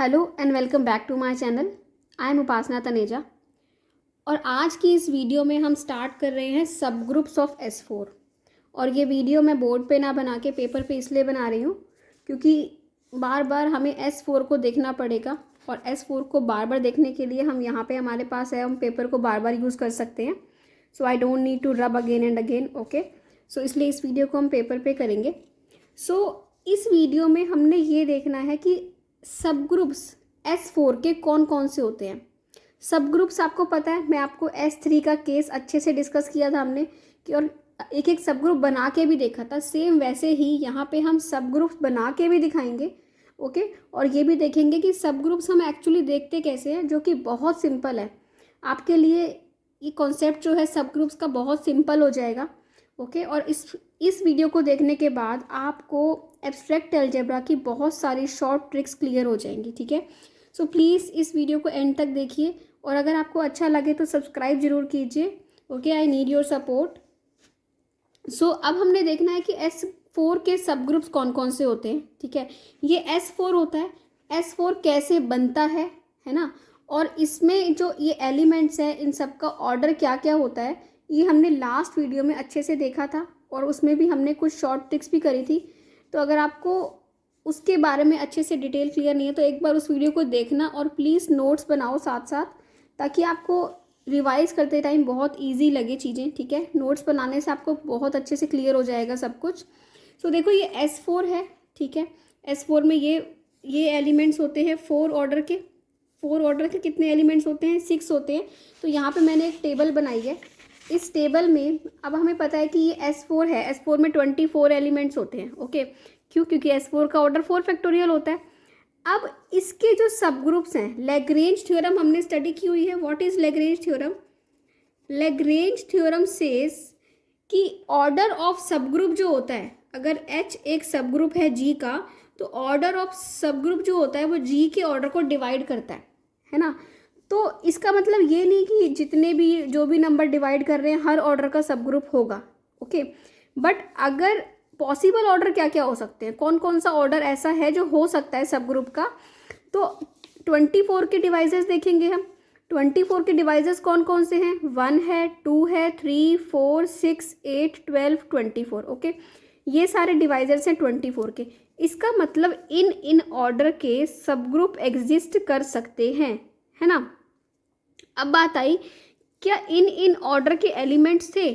Hello and welcome back to my channel. I am Upasana Taneja और आज की इस वीडियो में हम स्टार्ट कर रहे हैं सब ग्रुप्स ऑफ S4। और ये वीडियो मैं बोर्ड पे ना बना के पेपर पे इसलिए बना रही हूँ क्योंकि बार बार हमें S4 को देखना पड़ेगा और S4 को बार बार देखने के लिए हम यहाँ पे हमारे पास है, हम पेपर को बार बार यूज़ कर सकते हैं। So I don't need to rub again and again. Okay, so इसलिए इस वीडियो को हम पेपर पे करेंगे। इस वीडियो में हमने ये देखना है कि सब ग्रुप्स S4 के कौन कौन से होते हैं। सब ग्रुप्स आपको पता है, मैं आपको S3 का केस अच्छे से डिस्कस किया था हमने कि, और एक एक सब ग्रुप बना के भी देखा था। सेम वैसे ही यहाँ पे हम सब ग्रुप्स बना के भी दिखाएंगे। ओके, और ये भी देखेंगे कि सब ग्रुप्स हम एक्चुअली देखते कैसे हैं, जो कि बहुत सिंपल है। आपके लिए ये कॉन्सेप्ट जो है सब ग्रुप्स का बहुत सिंपल हो जाएगा। ओके, और इस वीडियो को देखने के बाद आपको एब्स्ट्रैक्ट अलजेब्रा की बहुत सारी शॉर्ट ट्रिक्स क्लियर हो जाएंगी। ठीक है, सो प्लीज़ इस वीडियो को एंड तक देखिए और अगर आपको अच्छा लगे तो सब्सक्राइब जरूर कीजिए। Okay, I need your support. So अब हमने देखना है कि S4 के सब ग्रुप्स कौन कौन से होते हैं। ठीक है, ये S4 होता है। S4 कैसे बनता है ना, और इसमें जो ये एलिमेंट्स हैं इन सब का ऑर्डर क्या क्या होता है, ये हमने लास्ट वीडियो में अच्छे से देखा था और उसमें भी हमने कुछ शॉर्ट ट्रिक्स भी करी थी। तो अगर आपको उसके बारे में अच्छे से डिटेल क्लियर नहीं है तो एक बार उस वीडियो को देखना और प्लीज़ नोट्स बनाओ साथ साथ, ताकि आपको रिवाइज करते टाइम बहुत इजी लगे चीज़ें। ठीक है, नोट्स बनाने से आपको बहुत अच्छे से क्लियर हो जाएगा सब कुछ। सो देखो ये S4 है। ठीक है, S4 में ये एलिमेंट्स होते हैं 4 ऑर्डर के। 4 ऑर्डर के कितने एलिमेंट्स होते हैं? 6 होते हैं। तो यहाँ पे मैंने एक टेबल बनाई है। इस टेबल में अब हमें पता है कि ये S4 है। S4 में 24 एलिमेंट्स होते हैं। ओके, क्यों? क्योंकि S4 का ऑर्डर 4 फैक्टोरियल होता है। अब इसके जो सब ग्रुप्स हैं, लैग्रेंज थ्योरम हमने स्टडी की हुई है। What is Lagrange theorem? Lagrange theorem says कि ऑर्डर ऑफ सब ग्रुप जो होता है, अगर H एक सब ग्रुप है G का, तो ऑर्डर ऑफ सब ग्रुप जो होता है वो G के ऑर्डर को डिवाइड करता है ना। तो इसका मतलब ये नहीं कि जितने भी जो भी नंबर डिवाइड कर रहे हैं हर ऑर्डर का सब ग्रुप होगा। ओके, बट अगर पॉसिबल ऑर्डर क्या क्या हो सकते हैं, कौन कौन सा ऑर्डर ऐसा है जो हो सकता है सब ग्रुप का, तो 24 के डिवाइसेस देखेंगे हम। 24 के डिवाइसेस कौन कौन से हैं? 1 है, 2 है, 3, 4, 6, 8, 12, 24। ओके, ये सारे डिवाइजर्स हैं 24 के। इसका मतलब इन ऑर्डर के सब ग्रुप एग्जिस्ट कर सकते हैं, है ना। अब बात आई, क्या इन ऑर्डर के एलिमेंट्स थे?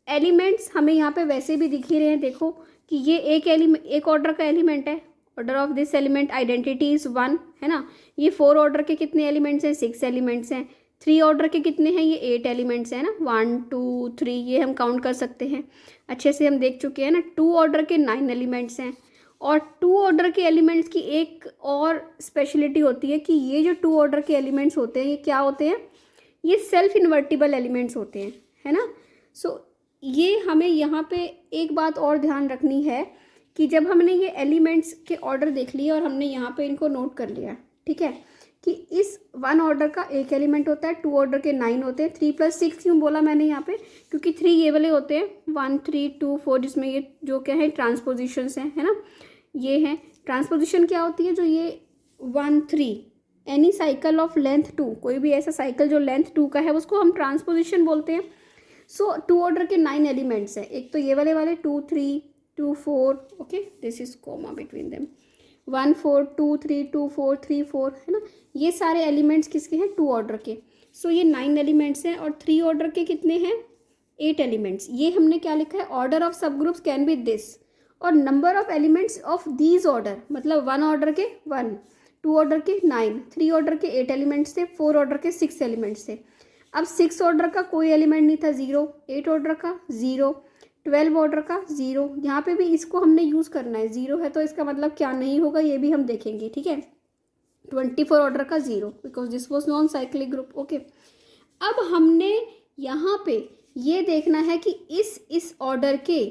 एलिमेंट्स हमें यहाँ पे वैसे भी दिख ही रहे हैं। देखो कि ये एक ऑर्डर का एलिमेंट है। Order of this element identity is 1, है ना। ये 4 ऑर्डर के कितने एलिमेंट्स हैं? 6 एलिमेंट्स हैं। 3 ऑर्डर के कितने हैं? ये 8 एलिमेंट्स हैं ना। 1 2 3 ये हम काउंट कर सकते हैं, अच्छे से हम देख चुके हैं ना। 2 ऑर्डर के 9 एलिमेंट्स हैं। और 2 ऑर्डर के एलिमेंट्स की एक और स्पेशलिटी होती है कि ये जो 2 ऑर्डर के एलिमेंट्स होते हैं ये क्या होते हैं? ये सेल्फ इन्वर्टिबल एलिमेंट्स होते हैं, है ना। ये हमें यहाँ पे एक बात और ध्यान रखनी है कि जब हमने ये एलिमेंट्स के ऑर्डर देख लिए और हमने यहाँ पे इनको नोट कर लिया, ठीक है, कि इस 1 ऑर्डर का एक एलिमेंट होता है, 2 ऑर्डर के 9 होते हैं। 3 + 6 क्यों बोला मैंने यहाँ पे? क्योंकि 3 ये वाले होते हैं 1 3 2 4, जिसमें ये जो क्या है ट्रांसपोजिशंस हैं, है ना। ये हैं ट्रांसपोजिशन। क्या होती है? जो ये 1 3 एनी साइकिल ऑफ लेंथ 2, कोई भी ऐसा साइकिल जो लेंथ 2 का है उसको हम ट्रांसपोजिशन बोलते हैं। 2 ऑर्डर के 9 एलिमेंट्स हैं। एक तो ये वाले 2 3 2 4, okay, this is comma between them, 1 4 2 3 2 4 3 4, है ना। ये सारे एलिमेंट्स किसके हैं? 2 ऑर्डर के। ये 9 एलिमेंट्स हैं। और 3 ऑर्डर के कितने हैं? 8 एलिमेंट्स। ये हमने क्या लिखा है? ऑर्डर ऑफ सब ग्रुप्स कैन बी दिस, और number of elements of these order, मतलब 1 ऑर्डर के 1, 2 ऑर्डर के 9, 3 ऑर्डर के 8 एलिमेंट्स थे, 4 ऑर्डर के 6 एलिमेंट्स थे। अब 6 ऑर्डर का कोई एलिमेंट नहीं था, 0। 8 ऑर्डर का 0, 12 ऑर्डर का 0। यहाँ पे भी इसको हमने यूज़ करना है। 0 है तो इसका मतलब क्या नहीं होगा ये भी हम देखेंगे, ठीक है। 24 ऑर्डर का 0, because this was non cyclic group. Okay, अब हमने यहाँ पे ये देखना है कि इस ऑर्डर के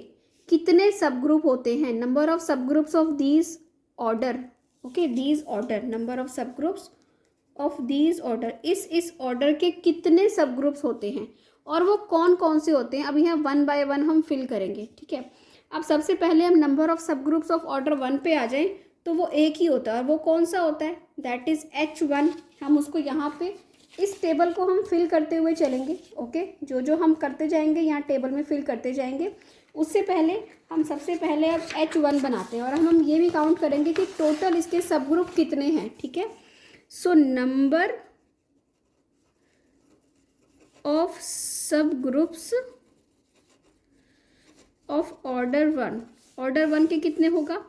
कितने सब ग्रुप होते हैं। Number of subgroups of these order, okay, these order, number of subgroups of these order, इस ऑर्डर के कितने सब ग्रुप्स होते हैं और वो कौन कौन से होते हैं। अब यहाँ 1 बाय 1 हम फिल करेंगे, ठीक है। अब सबसे पहले हम number of subgroups of order 1 पे आ जाएं तो वो एक ही होता है, और वो कौन सा होता है, दैट इज़ H1। हम उसको यहाँ पे इस टेबल को हम फिल करते हुए चलेंगे। ओके, जो जो हम करते जाएंगे यहाँ टेबल में फिल करते जाएंगे। उससे पहले हम सबसे पहले अब H1 बनाते हैं, और हम ये भी काउंट करेंगे कि टोटल इसके सब ग्रुप कितने हैं। ठीक है, so number of subgroups of order 1, order 1 के कितने होगा,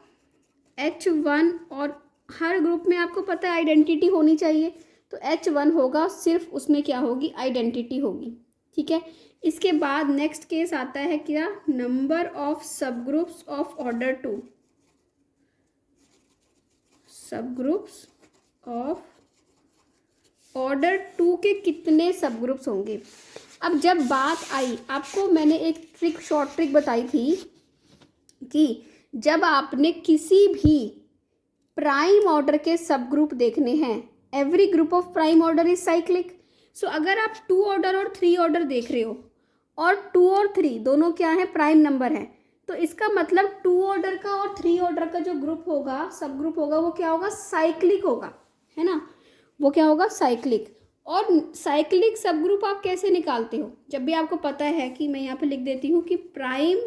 H1। और हर ग्रुप में आपको पता है आइडेंटिटी होनी चाहिए, तो H1 होगा, सिर्फ उसमें क्या होगी, आइडेंटिटी होगी। ठीक है, इसके बाद नेक्स्ट केस आता है क्या, number of subgroups of order 2, सब ग्रुप्स ऑफ ऑर्डर 2 के कितने सब ग्रुप्स होंगे। अब जब बात आई, आपको मैंने एक ट्रिक, शॉर्ट ट्रिक बताई थी कि जब आपने किसी भी प्राइम ऑर्डर के सब ग्रुप देखने हैं, every group of prime order is cyclic. So अगर आप 2 ऑर्डर और 3 ऑर्डर देख रहे हो, और 2 और 3 दोनों क्या है, प्राइम नंबर है, तो इसका मतलब 2 ऑर्डर का और 3 ऑर्डर का जो ग्रुप होगा, सब ग्रुप होगा, वो क्या होगा, साइक्लिक होगा, है ना, वो क्या होगा, साइक्लिक। और साइक्लिक सब ग्रुप आप कैसे निकालते हो, जब भी आपको पता है कि मैं यहाँ पे लिख देती हूँ कि प्राइम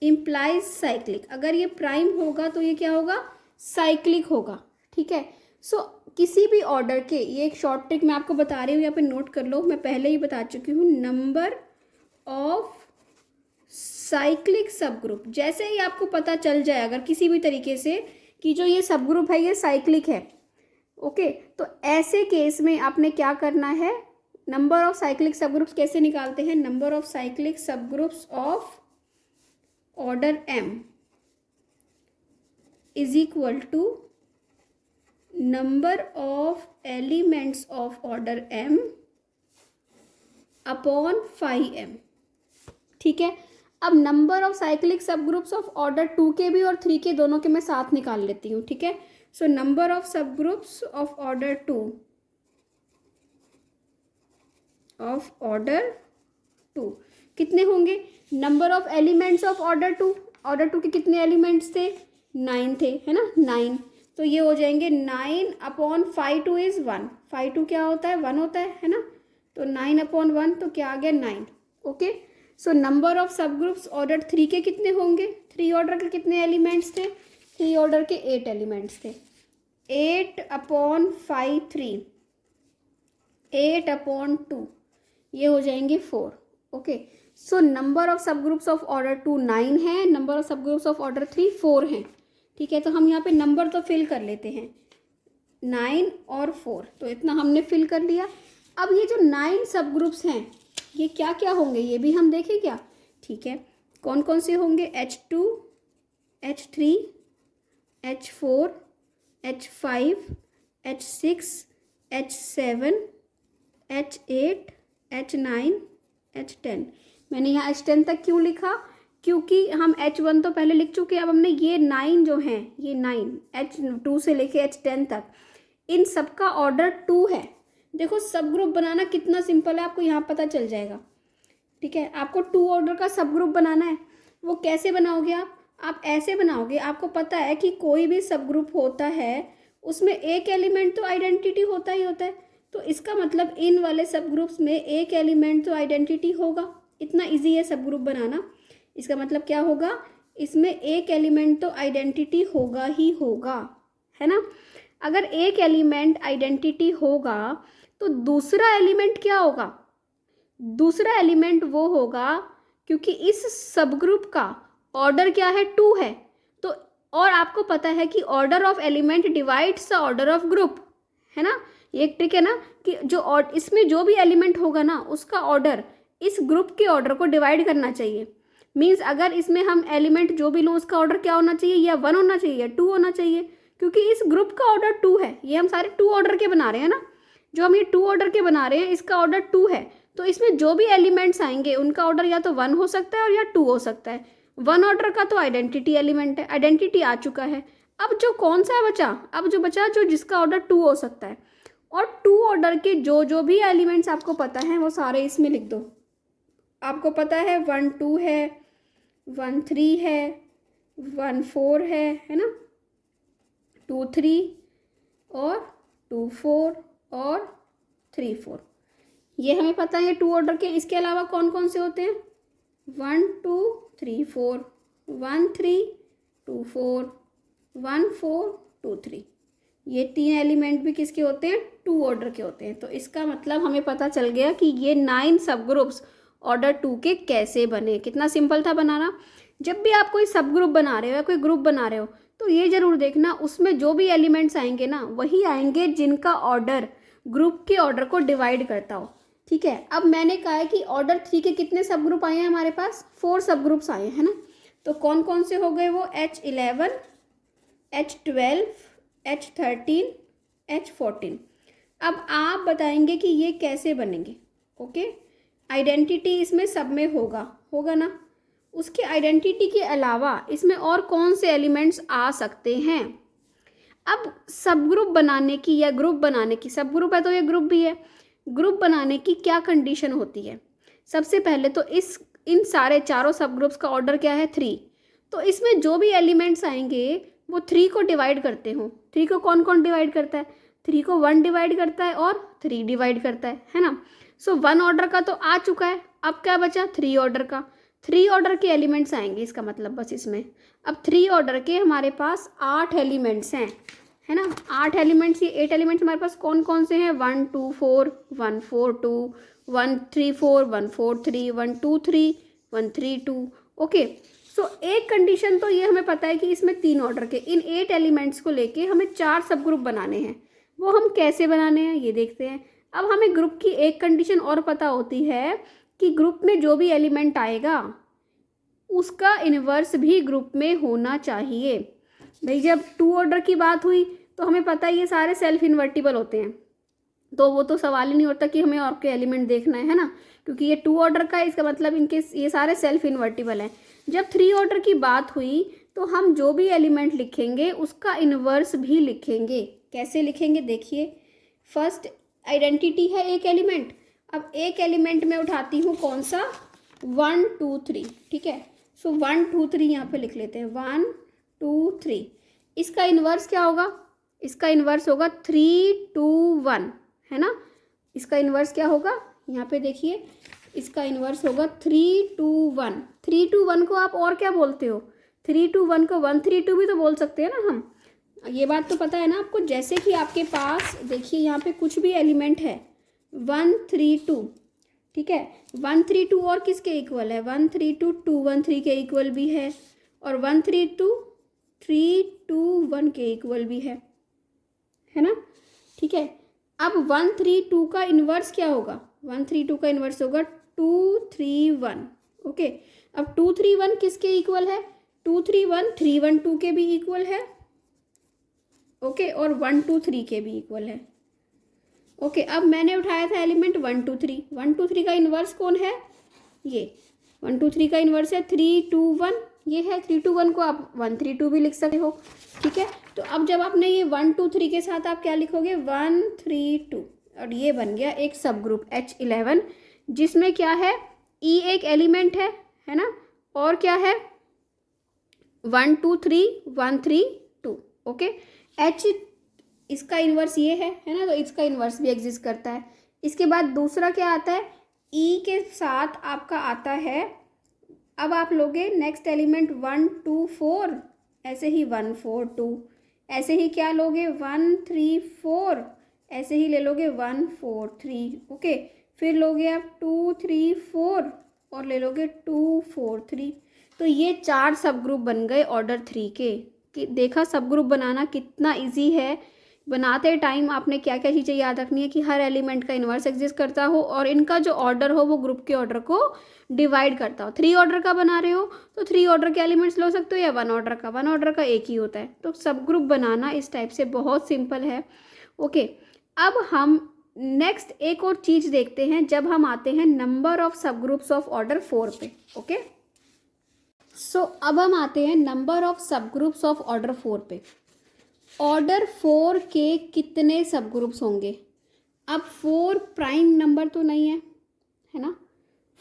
इम्प्लाइज साइक्लिक, अगर ये प्राइम होगा तो ये क्या होगा, साइक्लिक होगा। ठीक है, सो किसी भी ऑर्डर के, ये एक शॉर्ट ट्रिक मैं आपको बता रही हूँ, यहाँ पे नोट कर लो, मैं पहले ही बता चुकी हूँ, नंबर ऑफ साइक्लिक सब ग्रुप, जैसे ही आपको पता चल जाए अगर किसी भी तरीके से कि जो ये सब ग्रुप है ये साइक्लिक है, ओके, तो ऐसे केस में आपने क्या करना है, number of cyclic subgroups कैसे निकालते हैं, number of cyclic subgroups of order m is equal to number of elements of order m upon 5m। ठीक है, अब number of cyclic subgroups of order 2 के भी और 3 के दोनों के मैं साथ निकाल लेती हूँ। ठीक है, so number of subgroups of order 2 कितने होंगे, number of elements of order 2 के कितने एलिमेंट्स थे, 9 थे, है ना, 9, तो ये हो जाएंगे 9 अपॉन 5 इज 1, 5 क्या होता है, 1 होता है ना, तो 9 अपॉन 1 तो क्या आ गया, 9। ओके, सो नंबर ऑफ सब ग्रुप्स ऑर्डर 3 के कितने होंगे, 3 ऑर्डर के कितने एलिमेंट्स थे, 3 ऑर्डर के 8 एलिमेंट्स थे, 8 अपॉन 5 3, 8 अपॉन 2 ये हो जाएंगे 4। Okay, so number of subgroups of order 2 9 है, number of subgroups of order 3 4 हैं। ठीक है, तो हम यहाँ पे नंबर तो फिल कर लेते हैं, 9 और 4, तो इतना हमने फिल कर लिया। अब ये जो 9 सब ग्रुप्स हैं ये क्या क्या होंगे ये भी हम देखें क्या। ठीक है, कौन कौन से होंगे, H2, H3, H4, H5, H6, H7, H8, H9, H10। मैंने यहाँ H10 तक क्यों लिखा, क्योंकि हम H1 तो पहले लिख चुके हैं, अब हमने ये 9 जो हैं, ये 9 H2 से लेके H10 तक, इन सब का ऑर्डर 2 है। देखो सब ग्रुप बनाना कितना सिंपल है, आपको यहाँ पता चल जाएगा। ठीक है, आपको 2 ऑर्डर का सब ग्रुप बनाना है, वो कैसे बनाओगे आप ऐसे बनाओगे, आपको पता है कि कोई भी सब ग्रुप होता है उसमें एक एलिमेंट तो आइडेंटिटी होता ही होता है, तो इसका मतलब इन वाले सब ग्रुप्स में एक एलिमेंट तो आइडेंटिटी होगा। इतना इजी है सब ग्रुप बनाना, इसका मतलब क्या होगा, इसमें एक एलिमेंट तो आइडेंटिटी होगा ही होगा, है ना। अगर एक एलिमेंट आइडेंटिटी होगा तो दूसरा एलिमेंट क्या होगा, दूसरा एलिमेंट वो होगा, क्योंकि इस सब ग्रुप का ऑर्डर क्या है, 2 है, तो और आपको पता है कि order of element divides the order of group, है ना। ये एक ट्रिक है ना कि जो इसमें जो भी एलिमेंट होगा ना उसका ऑर्डर इस ग्रुप के ऑर्डर को डिवाइड करना चाहिए। मीन्स अगर इसमें हम एलिमेंट जो भी लो उसका ऑर्डर क्या होना चाहिए, या 1 होना चाहिए या 2 होना चाहिए, क्योंकि इस ग्रुप का ऑर्डर 2 है। ये हम सारे 2 ऑर्डर के बना रहे हैं ना, जो हम ये 2 ऑर्डर के बना रहे हैं इसका ऑर्डर 2 है, तो इसमें जो भी एलिमेंट्स आएंगे उनका ऑर्डर या तो 1 हो सकता है और या 2 हो सकता है। 1 ऑर्डर का तो आइडेंटिटी एलिमेंट है, आइडेंटिटी आ चुका है। अब जो कौन सा बचा, अब जो बचा जो जिसका ऑर्डर 2 हो सकता है, और 2 ऑर्डर के जो भी एलिमेंट्स आपको पता है वो सारे इसमें लिख दो। आपको पता है 1 2 है, 1 3 है, 1 4 है ना, 2 3 और 2 4 और 3 4, ये हमें पता है ये 2 ऑर्डर के। इसके अलावा कौन कौन से होते हैं, 1 2 3 4, 1 3 2 4, 1 4 2 3, ये 3 एलिमेंट भी किसके होते हैं, 2 ऑर्डर के होते हैं। तो इसका मतलब हमें पता चल गया कि ये 9 सब ग्रुप्स ऑर्डर 2 के कैसे बने। कितना सिंपल था बनाना। जब भी आप कोई सब ग्रुप बना रहे हो या कोई ग्रुप बना रहे हो तो ये जरूर देखना उसमें जो भी एलिमेंट्स आएंगे ना वही आएंगे जिनका ऑर्डर ग्रुप के ऑर्डर को डिवाइड करता हो। ठीक है, अब मैंने कहा है कि ऑर्डर 3 के कितने सब ग्रुप आए हैं हमारे पास, 4 सब ग्रुप्स आए हैं ना। तो कौन कौन से हो गए वो, H11 H12 H13 H14। अब आप बताएंगे कि ये कैसे बनेंगे। ओके, आइडेंटिटी इसमें सब में होगा ना। उसके आइडेंटिटी के अलावा इसमें और कौन से एलिमेंट्स आ सकते हैं। अब सब ग्रुप बनाने की या ग्रुप बनाने की, सब ग्रुप है तो ये ग्रुप भी है, ग्रुप बनाने की क्या कंडीशन होती है। सबसे पहले तो इन सारे चारों सब ग्रुप्स का ऑर्डर क्या है, 3। तो इसमें जो भी एलिमेंट्स आएंगे वो 3 को डिवाइड करते हो। 3 को कौन कौन डिवाइड करता है, 3 को 1 डिवाइड करता है और 3 डिवाइड करता है ना। सो 1 ऑर्डर का तो आ चुका है, अब क्या बचा 3 ऑर्डर का। 3 ऑर्डर के एलिमेंट्स आएंगे, इसका मतलब बस इसमें अब 3 ऑर्डर के हमारे पास 8 एलिमेंट्स हैं, है ना। 8 एलिमेंट्स, ये 8 एलिमेंट्स हमारे पास कौन कौन से हैं, 1 2 4 1 4 2 1 3 4 1 4 3 1 2 3 1 3 2। ओके, सो एक कंडीशन तो ये हमें पता है कि इसमें 3 ऑर्डर के इन 8 एलिमेंट्स को लेके हमें 4 सब ग्रुप बनाने हैं। वो हम कैसे बनाने हैं ये देखते हैं। अब हमें ग्रुप की एक कंडीशन और पता होती है कि ग्रुप में जो भी एलिमेंट आएगा उसका इन्वर्स भी ग्रुप में होना चाहिए। भाई जब 2 ऑर्डर की बात हुई तो हमें पता है ये सारे सेल्फ इन्वर्टिबल होते हैं, तो वो तो सवाल ही नहीं होता कि हमें और के एलिमेंट देखना है ना, क्योंकि ये 2 ऑर्डर का है, इसका मतलब इनके ये सारे सेल्फ इन्वर्टिबल हैं। जब 3 ऑर्डर की बात हुई तो हम जो भी एलिमेंट लिखेंगे उसका इन्वर्स भी लिखेंगे। कैसे लिखेंगे देखिए, फर्स्ट आइडेंटिटी है एक एलिमेंट। अब एक एलिमेंट में उठाती हूँ कौन सा, 1 2 3। ठीक है, सो 1 2 3 यहाँ पे लिख लेते हैं, 1 2 3। इसका इन्वर्स क्या होगा, इसका इन्वर्स होगा 3 2 1, है ना। इसका इन्वर्स क्या होगा, यहाँ पे देखिए, इसका इन्वर्स होगा 3 2 1। 3 2 1 को आप और क्या बोलते हो, 3 2 1 को 1 3 2 भी तो बोल सकते हैं ना हम। ये बात तो पता है ना आपको। जैसे कि आपके पास देखिए यहाँ पे कुछ भी एलिमेंट है 1 3 2, ठीक है, 1 3 2 और किसके इक्वल है, 1 3 2 2 1 3 के इक्वल भी है, और 1 3 2 3 2 1 के इक्वल भी है ना। ठीक है, अब 1 3 2 का इन्वर्स क्या होगा, 1 3 2 का इन्वर्स होगा 2 3 1। ओके, अब 2 3 1 किसके इक्वल है, 2 3 1 3 1 2 के भी इक्वल है। ओके, और 1 2 3 के भी इक्वल है। ओके, अब मैंने उठाया था एलिमेंट 1 2 3। 1 2 3 का इन्वर्स कौन है, ये 1 2 3 का इन्वर्स है 3 2 1, ये है 3 2 1 को आप 1 3 2 भी लिख सकते हो। ठीक है, तो अब जब आपने ये 1 2 3 के साथ आप क्या लिखोगे, 1 3 2, और ये बन गया एक सब ग्रुप H11, जिसमें क्या है, E एक एलिमेंट है ना, और क्या है 1 2 3 1 3 2। ओके, H इसका इन्वर्स ये है ना, तो इसका इन्वर्स भी एग्जिस्ट करता है। इसके बाद दूसरा क्या आता है, E के साथ आपका आता है, अब आप लोगे नेक्स्ट एलिमेंट 1 2 4, ऐसे ही 1 4 2, ऐसे ही क्या लोगे 1 3 4, ऐसे ही ले लोगे 1 4 3। ओके, फिर लोगे आप 2 3 4 और ले लोगे 2 4 3। तो ये 4 सब ग्रुप बन गए ऑर्डर 3 के। कि देखा सब ग्रुप बनाना कितना इजी है। बनाते टाइम आपने क्या क्या चीज़ें याद रखनी है कि हर एलिमेंट का इन्वर्स एग्जिस्ट करता हो और इनका जो ऑर्डर हो वो ग्रुप के ऑर्डर को डिवाइड करता हो। 3 ऑर्डर का बना रहे हो तो 3 ऑर्डर के एलिमेंट्स लो सकते हो, या 1 ऑर्डर का, 1 ऑर्डर का एक ही होता है। तो सब ग्रुप बनाना इस टाइप से बहुत सिंपल है। ओके, अब हम नेक्स्ट एक और चीज़ देखते हैं जब हम आते हैं number of subgroups of order 4 पे। ओके, सो अब हम आते हैं number of subgroups of order 4 पे। ऑर्डर 4 के कितने सब ग्रुप्स होंगे। अब 4 प्राइम नंबर तो नहीं है ना,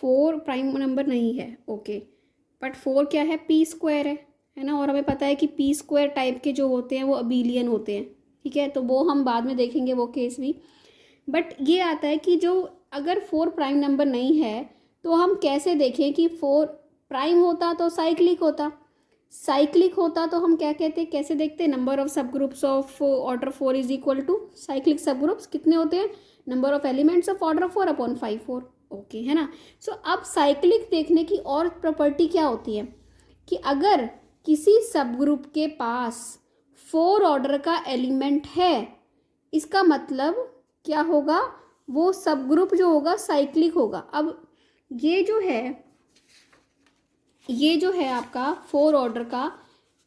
4 प्राइम नंबर नहीं है। ओके, बट 4 क्या है, P स्क्वायर है है ना, और हमें पता है कि पी स्क्वायर टाइप के जो होते हैं वो अबेलियन होते हैं, ठीक है, तो वो हम बाद में देखेंगे वो केस भी। बट ये आता है कि जो अगर 4 प्राइम नंबर नहीं है तो हम कैसे देखें कि 4 प्राइम होता तो साइक्लिक होता, साइक्लिक होता तो हम क्या कहते हैं, कैसे देखते हैं, number of subgroups of order 4 is equal to cyclic subgroups कितने होते हैं, number of elements of order 4 upon 5 4, okay है ना। सो अब साइक्लिक देखने की और प्रॉपर्टी क्या होती है कि अगर किसी सब ग्रुप के पास 4 ऑर्डर का एलिमेंट है, इसका मतलब क्या होगा, वो सब ग्रुप जो होगा साइक्लिक होगा। अब ये जो है आपका 4 ऑर्डर का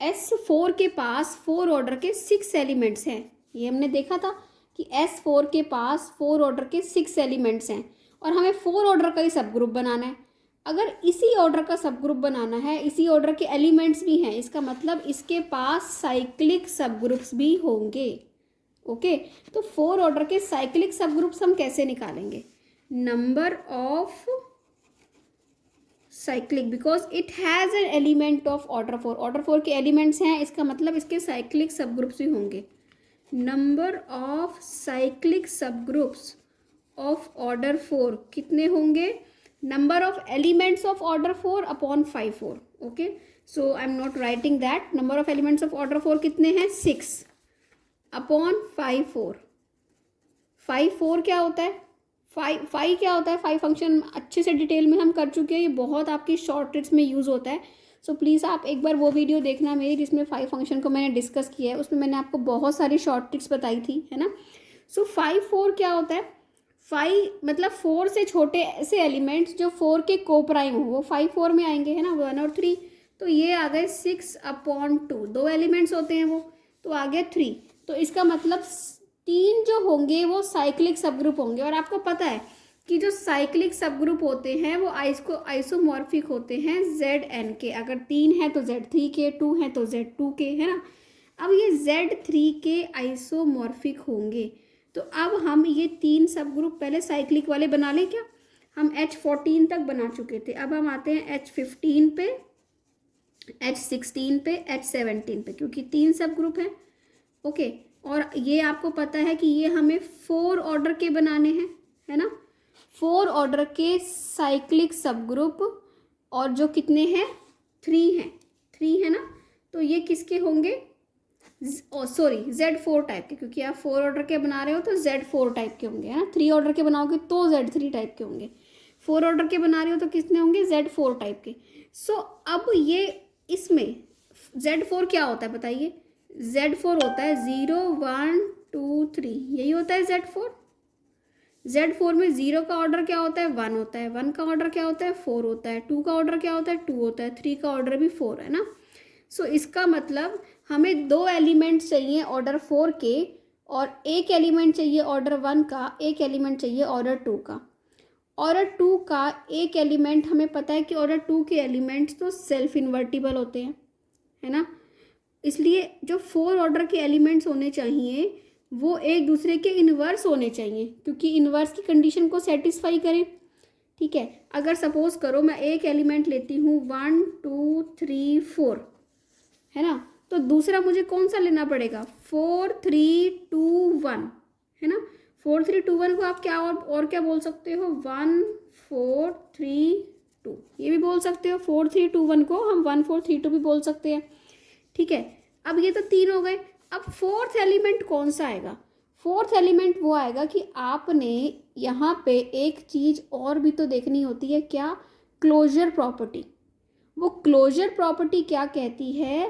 S4 के पास 4 ऑर्डर के 6 एलिमेंट्स हैं, ये हमने देखा था कि S4 के पास 4 ऑर्डर के 6 एलिमेंट्स हैं और हमें 4 ऑर्डर का ही सब ग्रुप बनाना है। अगर इसी ऑर्डर का सब ग्रुप बनाना है, इसी ऑर्डर के एलिमेंट्स भी हैं, इसका मतलब इसके पास साइक्लिक सब ग्रुप्स भी होंगे, ओके। तो 4 ऑर्डर के साइक्लिक सब ग्रुप्स हम कैसे निकालेंगे, number of cyclic, because it has an element of order 4, order 4 के एलिमेंट्स हैं, इसका मतलब इसके साइक्लिक सब ग्रुप्स भी होंगे। Number of cyclic subgroups of order 4 कितने होंगे, number of elements of order 4 upon 5 4, okay. So I am not writing that, number of elements of order 4 कितने हैं, 6 अपॉन 5 4। 5 4 क्या होता है, 5 क्या होता है, 5 फंक्शन अच्छे से डिटेल में हम कर चुके हैं, ये बहुत आपकी शॉर्ट ट्रिक्स में यूज़ होता है। सो प्लीज़ आप एक बार वो वीडियो देखना मेरी जिसमें 5 फंक्शन को मैंने डिस्कस किया है, उसमें मैंने आपको बहुत सारी शॉर्ट ट्रिक्स बताई थी, है ना। सो 5 4 क्या होता है, 5 मतलब 4 से छोटे ऐसे एलिमेंट्स जो 4 के को प्राइम हो वो 5 4 में आएंगे, है ना, 1 और 3। तो ये आ गए 6 अपॉन 2, 2 एलिमेंट्स होते हैं वो, तो आ गया 3। तो इसका मतलब 3 जो होंगे वो साइक्लिक सब ग्रुप होंगे। और आपको पता है कि जो साइक्लिक सब ग्रुप होते हैं वो आइसोमॉर्फिक होते हैं ZN के, अगर 3 है तो Z3 के, 2 है तो Z2 के, है ना। अब ये Z3 के आइसोमॉर्फिक होंगे, तो अब हम ये 3 सब ग्रुप पहले साइक्लिक वाले बना लें क्या, हम H14 तक बना चुके थे, अब हम आते हैं H15 पे, H16 पे, H17 पे, क्योंकि 3 सब ग्रुप हैं, ओके। और ये आपको पता है कि ये हमें 4 ऑर्डर के बनाने हैं, है ना, 4 ऑर्डर के साइक्लिक सब ग्रुप, और जो कितने हैं, 3 हैं, 3 है ना। तो ये किसके होंगे, सॉरी Z4 टाइप के, क्योंकि आप 4 ऑर्डर के बना रहे हो तो Z4 टाइप के होंगे, है ना। 3 ऑर्डर के बनाओगे तो Z3 टाइप के होंगे, 4 ऑर्डर के बना रहे हो तो कितने होंगे, Z4 टाइप के। सो अब ये इसमें Z4 क्या होता है बताइए, Z4 होता है 0 1 2 3, यही होता है Z4। Z4 में 0 का ऑर्डर क्या होता है, 1 होता है, 1 का ऑर्डर क्या होता है, 4 होता है, 2 का ऑर्डर क्या होता है, 2 होता है, 3 का ऑर्डर भी 4 है ना। सो इसका मतलब हमें 2 एलिमेंट्स चाहिए ऑर्डर 4 के, और एक एलिमेंट चाहिए ऑर्डर 1 का, एक एलिमेंट चाहिए ऑर्डर 2 का। ऑर्डर 2 का एक एलिमेंट, हमें पता है कि ऑर्डर 2 के एलिमेंट्स तो सेल्फ इन्वर्टिबल होते हैं, है ना, इसलिए जो 4 ऑर्डर के एलिमेंट्स होने चाहिए वो एक दूसरे के इन्वर्स होने चाहिए, क्योंकि इन्वर्स की कंडीशन को सेटिस्फाई करें, ठीक है। अगर सपोज करो मैं एक एलिमेंट लेती हूँ 1 2 3 4, है ना, तो दूसरा मुझे कौन सा लेना पड़ेगा, 4 3 2 1, है ना। 4 3 2 1 को आप क्या और क्या बोल सकते हो, 1 4 3 2, ये भी बोल सकते हो। 4 3 2 1 को हम 1 4 3 2 भी बोल सकते हैं, ठीक है। अब ये तो 3 हो गए, अब 4th एलिमेंट कौन सा आएगा, 4th एलिमेंट वो आएगा कि आपने यहाँ पे एक चीज़ और भी तो देखनी होती है, क्या, क्लोजर प्रॉपर्टी। वो क्लोजर प्रॉपर्टी क्या कहती है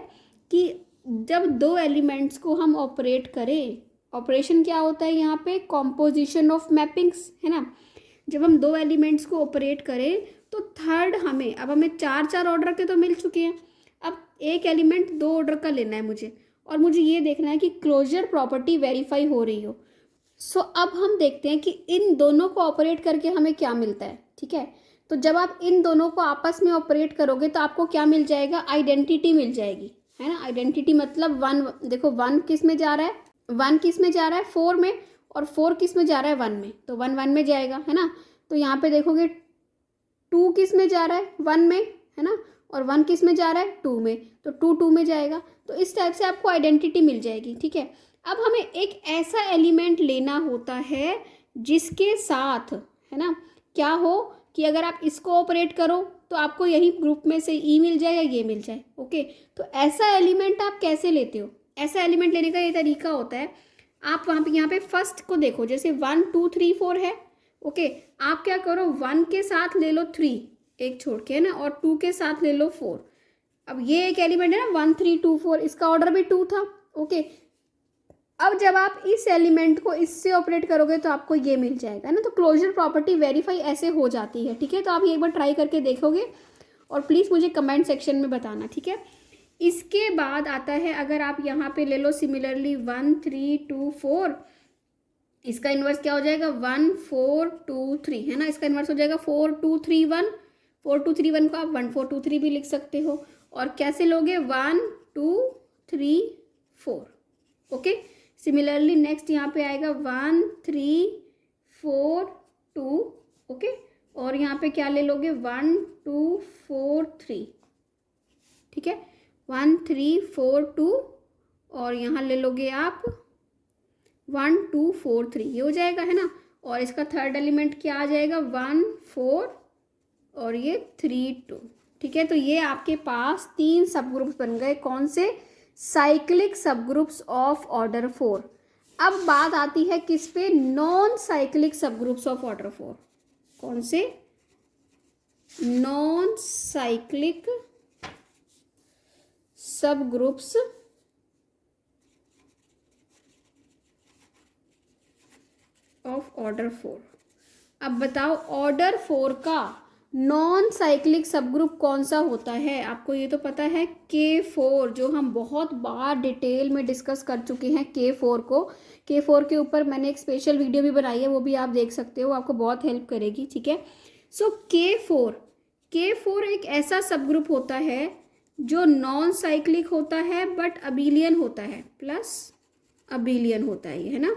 कि जब 2 एलिमेंट्स को हम ऑपरेट करें, ऑपरेशन क्या होता है यहाँ पे, कॉम्पोजिशन ऑफ मैपिंग्स, है ना। जब हम 2 एलिमेंट्स को ऑपरेट करें तो थर्ड हमें, अब हमें 4 ऑर्डर के तो मिल चुके हैं, अब एक एलिमेंट 2 ऑर्डर का लेना है मुझे, और मुझे ये देखना है कि क्लोजर प्रॉपर्टी वेरीफाई हो रही हो। सो अब हम देखते हैं कि इन दोनों को ऑपरेट करके हमें क्या मिलता है, ठीक है। तो जब आप इन दोनों को आपस में ऑपरेट करोगे तो आपको क्या मिल जाएगा, आइडेंटिटी मिल जाएगी, है ना। आइडेंटिटी मतलब 1, देखो 1 किस में जा रहा है, 1 किस में जा रहा है, 4 में, और 4 किस में जा रहा है, 1 में, तो 1 1 में जाएगा, है ना। तो यहाँ पे देखोगे 2 किस में जा रहा है, 1 में, है ना, और 1 किस में जा रहा है, 2 में, तो 2 2 में जाएगा। तो इस टाइप से आपको आइडेंटिटी मिल जाएगी, ठीक है। अब हमें एक ऐसा एलिमेंट लेना होता है जिसके साथ, है ना, क्या हो कि अगर आप इसको ऑपरेट करो तो आपको यही ग्रुप में से ई मिल जाए या ये मिल जाए, ओके। तो ऐसा एलिमेंट आप कैसे लेते हो, ऐसा एलिमेंट लेने का ये तरीका होता है, आप वहाँ पे यहाँ पे फर्स्ट को देखो, जैसे 1 2 3 4 है, ओके। आप क्या करो, 1 के साथ ले लो 3 एक छोड़ के, है ना, और 2 के साथ ले लो 4। अब ये एक एलिमेंट है ना 1 3 2 4, इसका ऑर्डर भी 2 था, ओके। अब जब आप इस एलिमेंट को इससे ऑपरेट करोगे तो आपको ये मिल जाएगा ना। तो क्लोजर प्रॉपर्टी वेरीफाई ऐसे हो जाती है, ठीक है। तो आप ये एक बार ट्राई करके देखोगे और प्लीज़ मुझे कमेंट सेक्शन में बताना, ठीक है। इसके बाद आता है, अगर आप यहाँ पे ले लो सिमिलरली 1 3 2 4, इसका इन्वर्स क्या हो जाएगा, 1 4 2 3, है ना। इसका इन्वर्स हो जाएगा 4 2 3 1, 4 2 3 1 को आप 1 4 2 3 भी लिख सकते हो। और कैसे लोगे, 1 2 3 4, ओके। सिमिलरली नेक्स्ट यहाँ पे आएगा 1 3 4 2, ओके। और यहाँ पे क्या ले लोगे, 1 2 4 3, ठीक है, 1 3 4 2, और यहाँ ले लोगे आप 1 2 4 3, ये हो जाएगा, है ना। और इसका थर्ड एलिमेंट क्या आ जाएगा, 1 4 और ये 3 2, ठीक है। तो ये आपके पास 3 सब ग्रुप्स बन गए, कौन से, cyclic subgroups of order 4। अब बात आती है किस पे, non cyclic subgroups of order 4। कौन से, non cyclic subgroups of order 4। अब बताओ ऑर्डर 4 का नॉन साइक्लिक सब ग्रुप कौन सा होता है। आपको ये तो पता है K4, जो हम बहुत बार डिटेल में डिस्कस कर चुके हैं K4 को। K4 के ऊपर मैंने एक स्पेशल वीडियो भी बनाई है, वो भी आप देख सकते हो, आपको बहुत हेल्प करेगी, ठीक है। सो K4 एक ऐसा सब ग्रुप होता है जो नॉन साइक्लिक होता है बट अबेलियन होता है, प्लस अबेलियन होता है ये, है ना।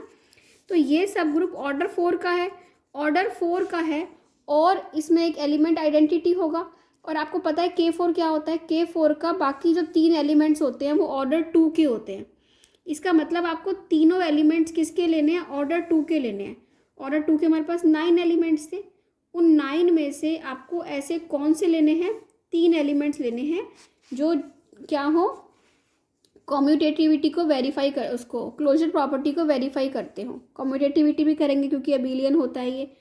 तो ये सब ग्रुप ऑर्डर 4 का है, ऑर्डर 4 का है, और इसमें एक एलिमेंट आइडेंटिटी होगा। और आपको पता है K4 क्या होता है, K4 का बाकी जो 3 एलिमेंट्स होते हैं वो ऑर्डर 2 के होते हैं। इसका मतलब आपको तीनों एलिमेंट्स किसके लेने हैं, ऑर्डर 2 के लेने हैं। ऑर्डर 2 के हमारे पास 9 एलिमेंट्स थे, उन 9 में से आपको ऐसे कौन से लेने हैं, 3 एलिमेंट्स लेने हैं जो क्या हो, कम्यूटेटिविटी को वेरीफाई कर, उसको क्लोजर प्रॉपर्टी को वेरीफाई करते हो। कम्यूटेटिविटी भी करेंगे क्योंकि अबेलियन होता है ये,